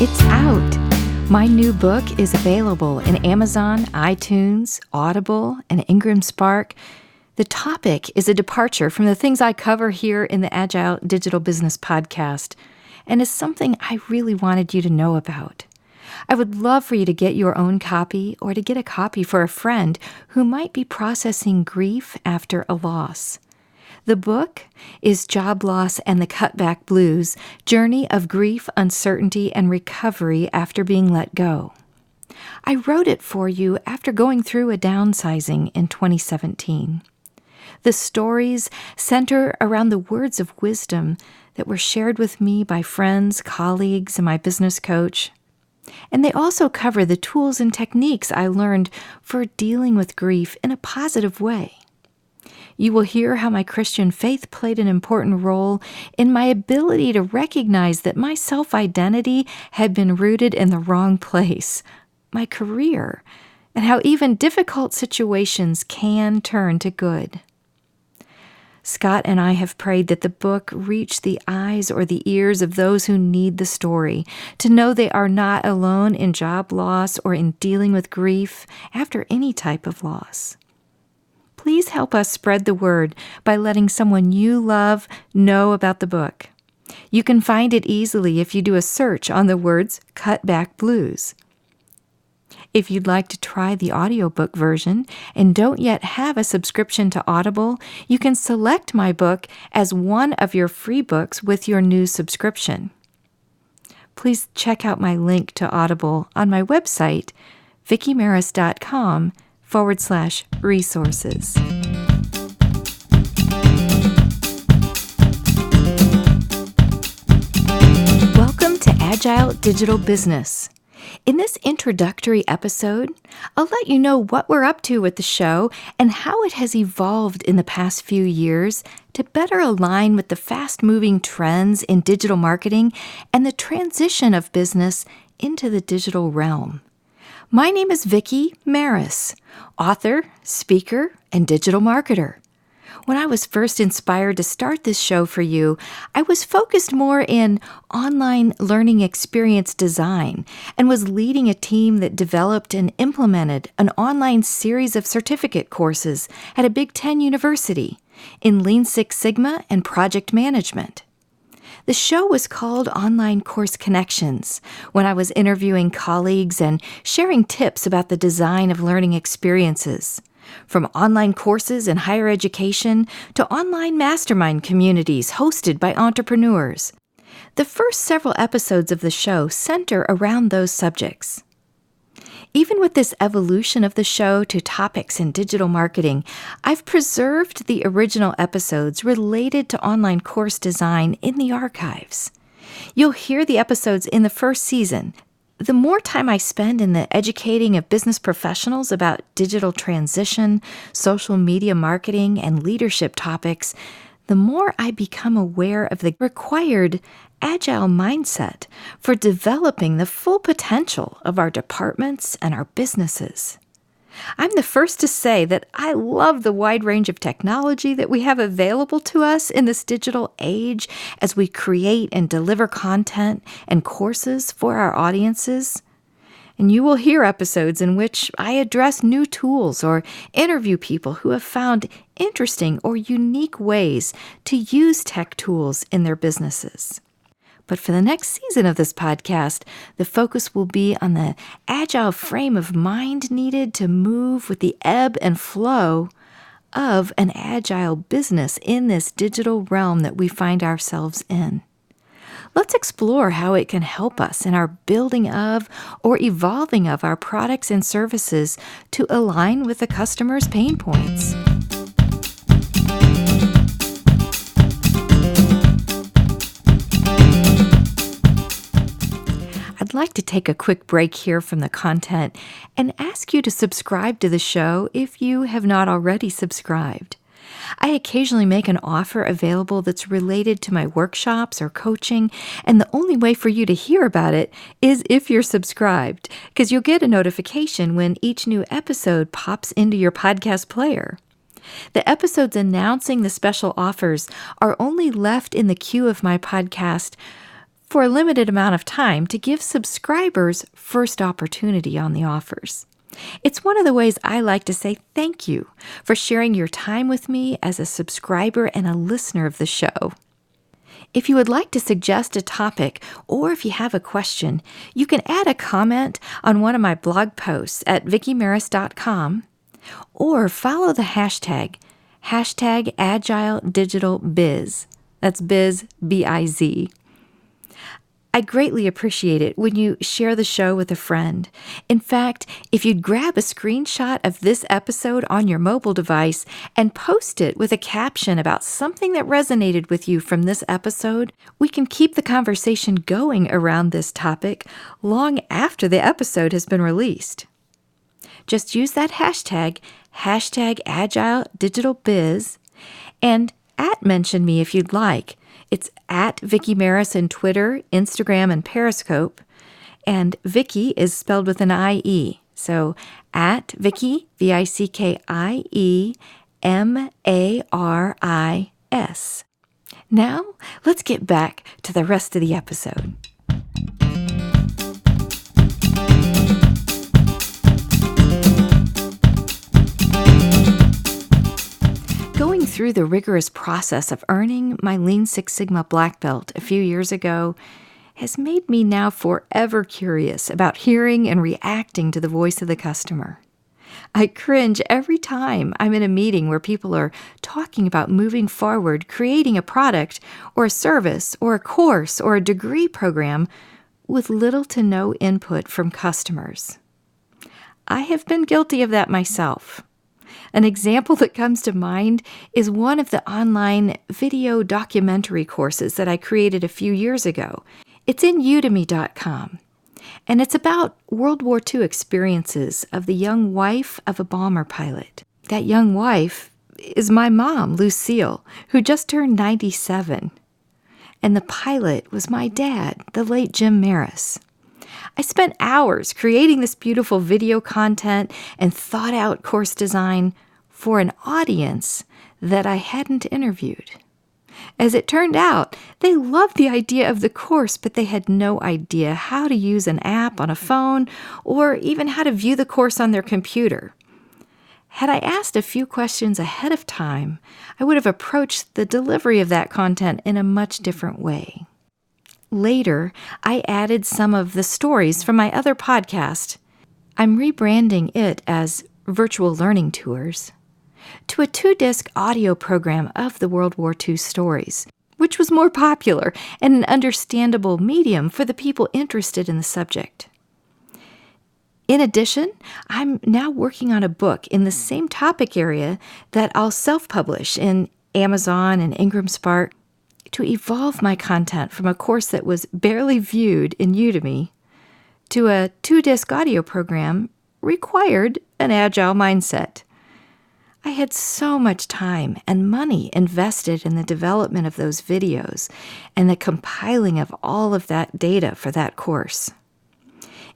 It's out. My new book is available in Amazon, iTunes, Audible, and Ingram Spark. The topic is a departure from the things I cover here in the Agile Digital Business Podcast, and is something I really wanted you to know about. I would love for you to get your own copy or to get a copy for a friend who might be processing grief after a loss. The book is Job Loss and the Cutback Blues: Journey of Grief, Uncertainty, and Recovery After Being Let Go. I wrote it for you after going through a downsizing in 2017. The stories center around the words of wisdom that were shared with me by friends, colleagues, and my business coach. And they also cover the tools and techniques I learned for dealing with grief in a positive way. You will hear how my Christian faith played an important role in my ability to recognize that my self-identity had been rooted in the wrong place, my career, and how even difficult situations can turn to good. Scott and I have prayed that the book reach the eyes or the ears of those who need the story, to know they are not alone in job loss or in dealing with grief after any type of loss. Please help us spread the word by letting someone you love know about the book. You can find it easily if you do a search on the words Cutback Blues. If you'd like to try the audiobook version and don't yet have a subscription to Audible, you can select my book as one of your free books with your new subscription. Please check out my link to Audible on my website, vickiemaris.com/resources. Welcome to Agile Digital Business. In this introductory episode, I'll let you know what we're up to with the show and how it has evolved in the past few years to better align with the fast-moving trends in digital marketing and the transition of business into the digital realm. My name is Vickie Maris, author, speaker, and digital marketer. When I was first inspired to start this show for you, I was focused more in online learning experience design and was leading a team that developed and implemented an online series of certificate courses at a Big Ten university in Lean Six Sigma and project management. The show was called Online Course Connections when I was interviewing colleagues and sharing tips about the design of learning experiences. From online courses in higher education to online mastermind communities hosted by entrepreneurs. The first several episodes of the show center around those subjects. Even with this evolution of the show to topics in digital marketing, I've preserved the original episodes related to online course design in the archives. You'll hear the episodes in the first season. The more time I spend in the educating of business professionals about digital transition, social media marketing, and leadership topics, the more I become aware of the required agile mindset for developing the full potential of our departments and our businesses. I'm the first to say that I love the wide range of technology that we have available to us in this digital age as we create and deliver content and courses for our audiences. And you will hear episodes in which I address new tools or interview people who have found interesting or unique ways to use tech tools in their businesses. But for the next season of this podcast, the focus will be on the agile frame of mind needed to move with the ebb and flow of an agile business in this digital realm that we find ourselves in. Let's explore how it can help us in our building of or evolving of our products and services to align with the customer's pain points. I'd like to take a quick break here from the content and ask you to subscribe to the show if you have not already subscribed. I occasionally make an offer available that's related to my workshops or coaching, and the only way for you to hear about it is if you're subscribed, because you'll get a notification when each new episode pops into your podcast player. The episodes announcing the special offers are only left in the queue of my podcast for a limited amount of time to give subscribers first opportunity on the offers. It's one of the ways I like to say thank you for sharing your time with me as a subscriber and a listener of the show. If you would like to suggest a topic or if you have a question, you can add a comment on one of my blog posts at VickieMaris.com or follow the hashtag #AgileDigitalBiz. That's biz, B-I-Z. I greatly appreciate it when you share the show with a friend. In fact, if you'd grab a screenshot of this episode on your mobile device and post it with a caption about something that resonated with you from this episode, we can keep the conversation going around this topic long after the episode has been released. Just use that hashtag #AgileDigitalBiz, and @mention me if you'd like. It's @Vickie Maris in Twitter, Instagram, and Periscope. And Vickie is spelled with an I-E. So @Vickie, VICKIEMARIS. Now, let's get back to the rest of the episode. Going through the rigorous process of earning my Lean Six Sigma Black Belt a few years ago has made me now forever curious about hearing and reacting to the voice of the customer. I cringe every time I'm in a meeting where people are talking about moving forward, creating a product or a service or a course or a degree program with little to no input from customers. I have been guilty of that myself. An example that comes to mind is one of the online video documentary courses that I created a few years ago. It's in Udemy.com, and it's about World War II experiences of the young wife of a bomber pilot. That young wife is my mom, Lucille, who just turned 97. And the pilot was my dad, the late Jim Maris. I spent hours creating this beautiful video content and thought out course design for an audience that I hadn't interviewed. As it turned out, they loved the idea of the course, but they had no idea how to use an app on a phone or even how to view the course on their computer. Had I asked a few questions ahead of time, I would have approached the delivery of that content in a much different way. Later, I added some of the stories from my other podcast. I'm rebranding it as Virtual Learning Tours to a 2-disc audio program of the World War II stories, which was more popular and an understandable medium for the people interested in the subject. In addition, I'm now working on a book in the same topic area that I'll self-publish in Amazon and Ingram Spark to evolve my content from a course that was barely viewed in Udemy to a 2-disc audio program required an agile mindset. I had so much time and money invested in the development of those videos and the compiling of all of that data for that course.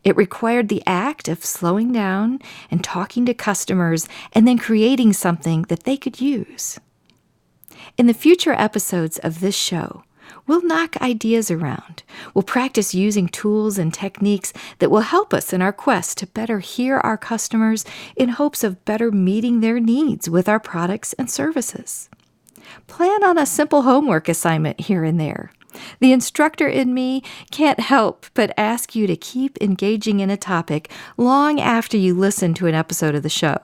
It required the act of slowing down and talking to customers and then creating something that they could use. In the future episodes of this show, we'll knock ideas around. We'll practice using tools and techniques that will help us in our quest to better hear our customers in hopes of better meeting their needs with our products and services. Plan on a simple homework assignment here and there. The instructor in me can't help but ask you to keep engaging in a topic long after you listen to an episode of the show.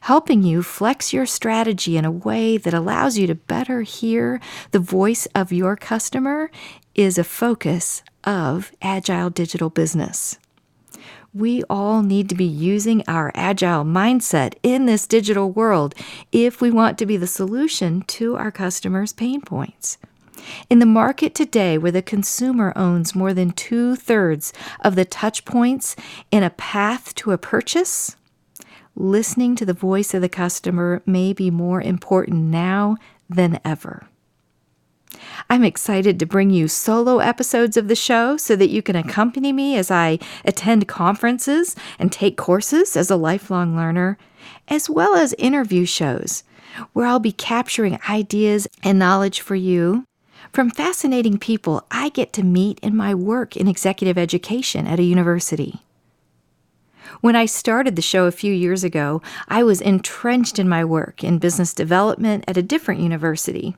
Helping you flex your strategy in a way that allows you to better hear the voice of your customer is a focus of Agile Digital Business. We all need to be using our agile mindset in this digital world if we want to be the solution to our customers' pain points. In the market today, where the consumer owns more than 2/3 of the touch points in a path to a purchase, listening to the voice of the customer may be more important now than ever. I'm excited to bring you solo episodes of the show so that you can accompany me as I attend conferences and take courses as a lifelong learner, as well as interview shows where I'll be capturing ideas and knowledge for you, from fascinating people I get to meet in my work in executive education at a university. When I started the show a few years ago, I was entrenched in my work in business development at a different university.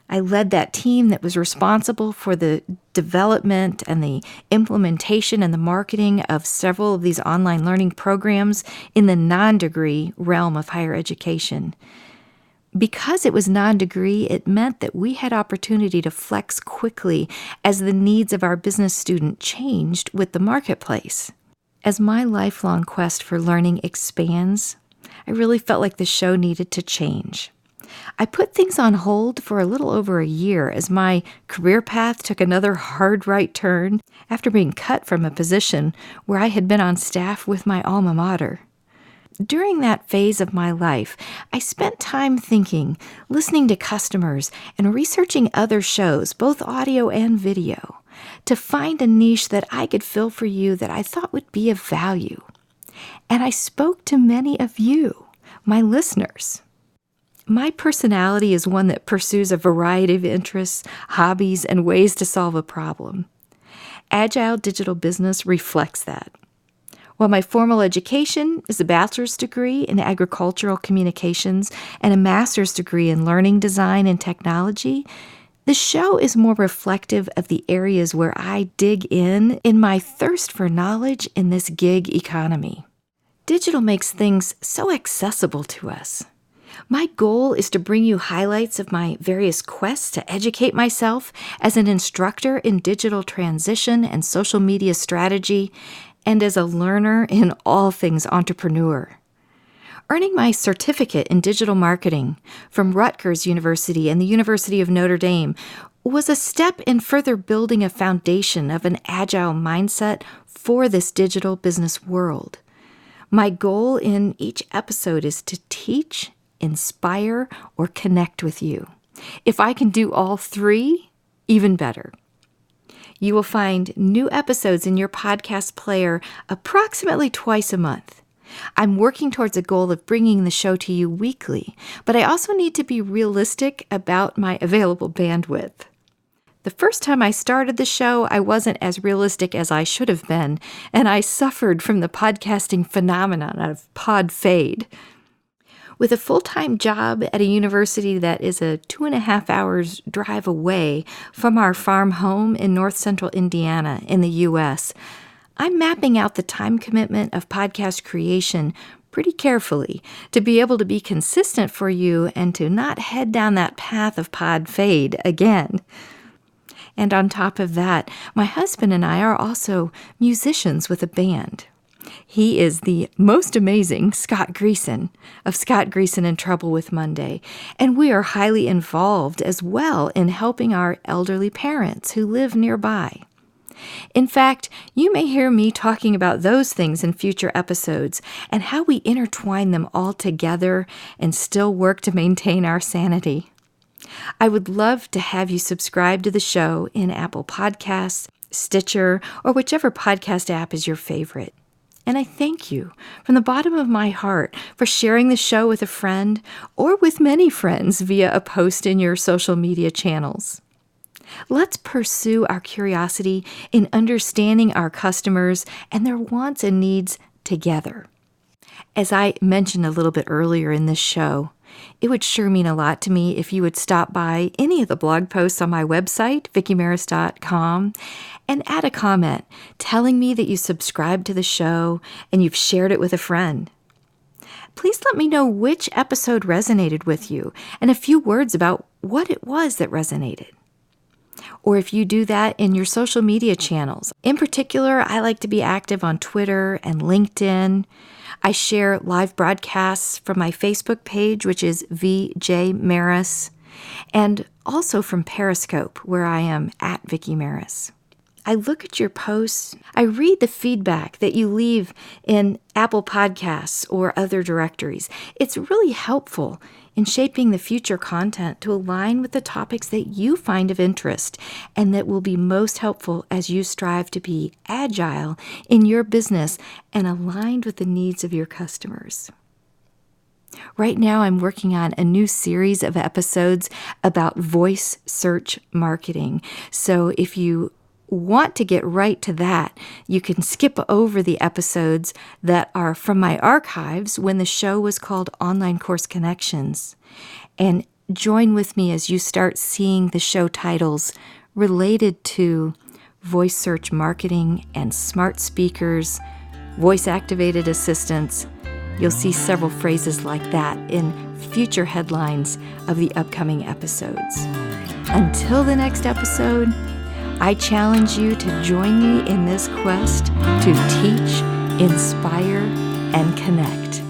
I led that team that was responsible for the development and the implementation and the marketing of several of these online learning programs in the non-degree realm of higher education. Because it was non-degree, it meant that we had opportunity to flex quickly as the needs of our business student changed with the marketplace. As my lifelong quest for learning expands, I really felt like the show needed to change. I put things on hold for a little over a year as my career path took another hard right turn after being cut from a position where I had been on staff with my alma mater. During that phase of my life, I spent time thinking, listening to customers, and researching other shows, both audio and video, to find a niche that I could fill for you that I thought would be of value. And I spoke to many of you, my listeners. My personality is one that pursues a variety of interests, hobbies, and ways to solve a problem. Agile digital business reflects that. While my formal education is a bachelor's degree in agricultural communications and a master's degree in learning design and technology, the show is more reflective of the areas where I dig in my thirst for knowledge in this gig economy. Digital makes things so accessible to us. My goal is to bring you highlights of my various quests to educate myself as an instructor in digital transition and social media strategy, and as a learner in all things entrepreneur. Earning my certificate in digital marketing from Rutgers University and the University of Notre Dame was a step in further building a foundation of an agile mindset for this digital business world. My goal in each episode is to teach, inspire, or connect with you. If I can do all three, even better. You will find new episodes in your podcast player approximately twice a month. I'm working towards a goal of bringing the show to you weekly, but I also need to be realistic about my available bandwidth. The first time I started the show, I wasn't as realistic as I should have been, and I suffered from the podcasting phenomenon of pod fade. With a full-time job at a university that is a 2.5 hours drive away from our farm home in north central Indiana in the U.S., I'm mapping out the time commitment of podcast creation pretty carefully to be able to be consistent for you and to not head down that path of pod fade again. And on top of that, my husband and I are also musicians with a band. He is the most amazing Scott Greeson of Scott Greeson and Trouble with Monday, and we are highly involved as well in helping our elderly parents who live nearby. In fact, you may hear me talking about those things in future episodes and how we intertwine them all together and still work to maintain our sanity. I would love to have you subscribe to the show in Apple Podcasts, Stitcher, or whichever podcast app is your favorite. And I thank you from the bottom of my heart for sharing the show with a friend or with many friends via a post in your social media channels. Let's pursue our curiosity in understanding our customers and their wants and needs together. As I mentioned a little bit earlier in this show, it would sure mean a lot to me if you would stop by any of the blog posts on my website, VickieMaris.com, and add a comment telling me that you subscribed to the show and you've shared it with a friend. Please let me know which episode resonated with you and a few words about what it was that resonated. Or if you do that in your social media channels. In particular, I like to be active on Twitter and LinkedIn. I share live broadcasts from my Facebook page, which is VJ Maris, and also from Periscope, where I am at Vickie Maris. I look at your posts. I read the feedback that you leave in Apple Podcasts or other directories. It's really helpful in shaping the future content to align with the topics that you find of interest and that will be most helpful as you strive to be agile in your business and aligned with the needs of your customers. Right now, I'm working on a new series of episodes about voice search marketing. So if you want to get right to that, you can skip over the episodes that are from my archives when the show was called Online Course Connections. And join with me as you start seeing the show titles related to voice search marketing and smart speakers, voice-activated assistants. You'll see several phrases like that in future headlines of the upcoming episodes. Until the next episode, I challenge you to join me in this quest to teach, inspire, and connect.